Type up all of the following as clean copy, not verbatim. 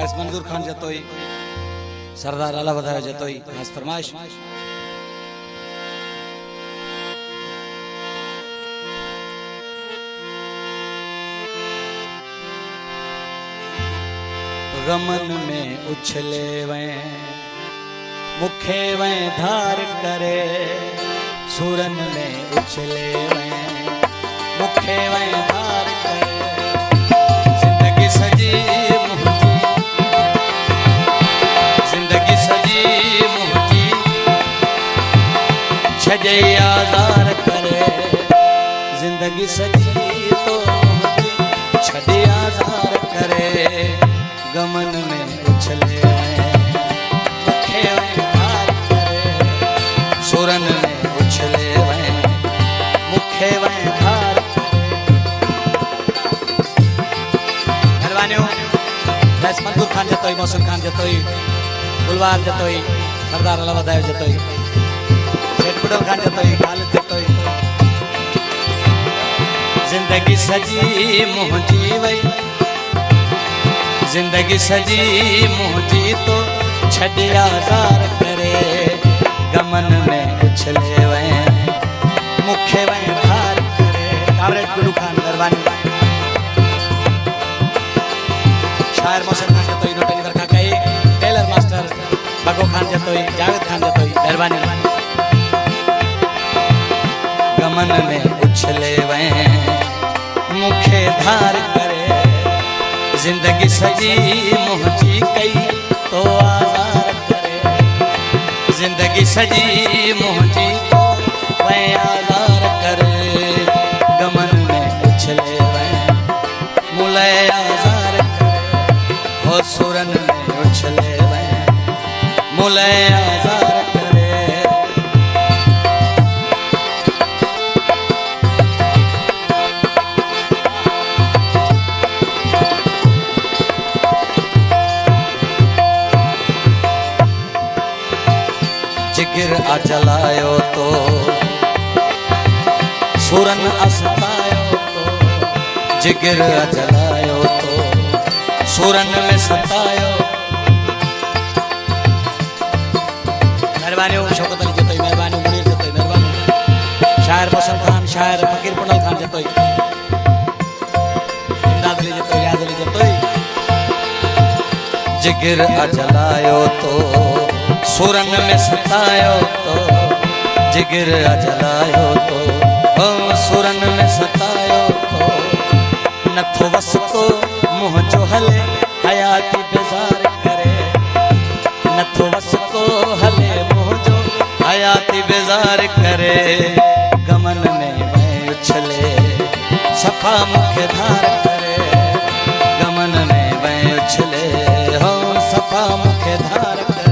फैज मंजूर खान जतोई सरदार आला वधायो जतोई खास फरमाइश गमन में उछले वैं मुखे वैं धार करे सूरन में उछले वैं मुखे वैं धार करे जिंदगी सजी मुझी जिंदगी सजी मुझी छजे आज़ार करे जिंदगी सजी तो मुझी छजे आज़ार करे गमन में उछले मुखे वैं धार करे सूरन में उछले वैं मुखे वैं धार मेहरबानियों फैज मंजूर खान जतोई मौसम खान जतोई गुलवार जतोई सरदार आला वधायो जतोई सेठ बुडल खान जतोई खालिद जतोई जिंदगी सजी मुझी वई जिंदगी सजी मुझी तो छड़े आज़ार करे गमन में उछले वैं मुखे वैं धार करे कामरेड गुरु खान मेहरबानी शायर मौसम खान जतोई नोटनी वर्खा कई टेलर मास्टर बगो खान जतोई जावेद खान जतोई मेहरबानी गमन में उछले वैं मुखे धार करे जिंदगी सजी मुझी कई तो आज़ार करे जिंदगी सजी मुझी तो वैं आज़ार करे गमन में उछले वैं मुले आज़ार करे हो सूरन में उछले वैं मुले आज़ार करे जिगर आ जलायो तो सूरन असतायो तो जिगर आ जलायो तो सूरन में सतायो मेहरबानी शौकत अली जतोई मेहरबानी मुनीर जतोई मेहरबानी शायर मौसम खान शायर फकीर पुंडल खान जतोई इमदाद अली जतोई रियाज अली जतोई जिगर आ जलायो तो सूरन में सतायो तो जिगर जलायो तो ओ सूरन में सतायो तो नथो वस को मुँह जो हले हयाती बेजार करे नथो वस को हले मुँह जो हयाती बेजार करे गमन में वैं उछले सफा मुखे धार करे गमन में वैं उछले हो सफा मुखे धार करे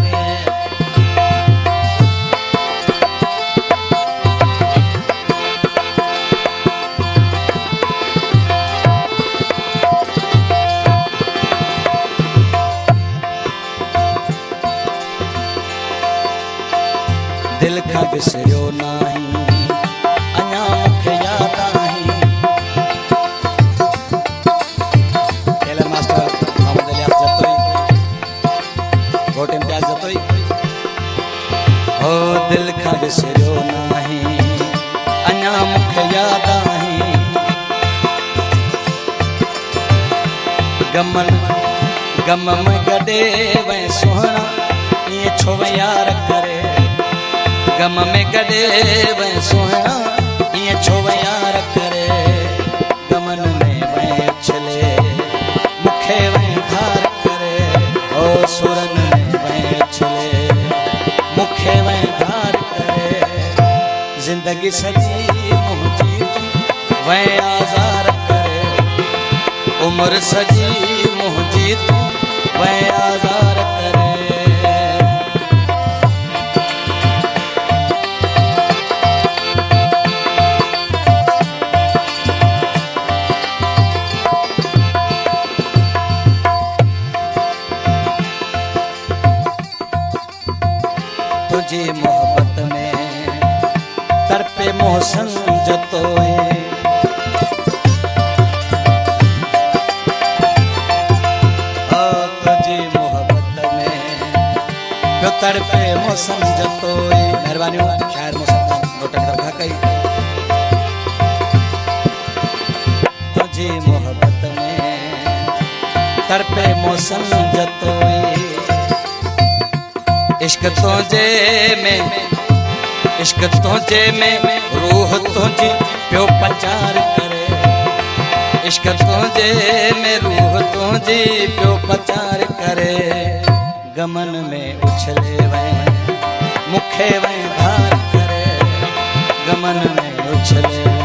दिल का विसरियो नहीं अञा मुखे याद आही टेलर मास्टर मोहम्मद इलियास जतोई घोट इम्तियाज जतोई ओ दिल का विसरियो नहीं अञा मुखे याद आही गमन गम में गडे वैं सुहना ये छो यार करे गम में गडे वैं सुहना ये छो यार करे गमन में वैं उछले मुखे वैं धार करे ओ सूरन में वैं उछले मुखे वैं धार करे जिंदगी सजी मुझी वैं आज़ार करे उम्र सजी मुझी वैं आज़ार करे तुझे मोहब्बत में तरपे मोहसन जतोए तुझे तड़पे मौसम जतोई। मेहरबानी शायर मौसम गोटक रखा कई तुझी मोहब्बत में तड़पे मौसम जतोई। इश्क तुझे में इश्क तुझे में रूह तुझी प्यो पचार करे। इश्क तुझे में रूह तुझी प्यो पचार करे। गमन में उछले वह मुखे वह धार करे। गमन में उछले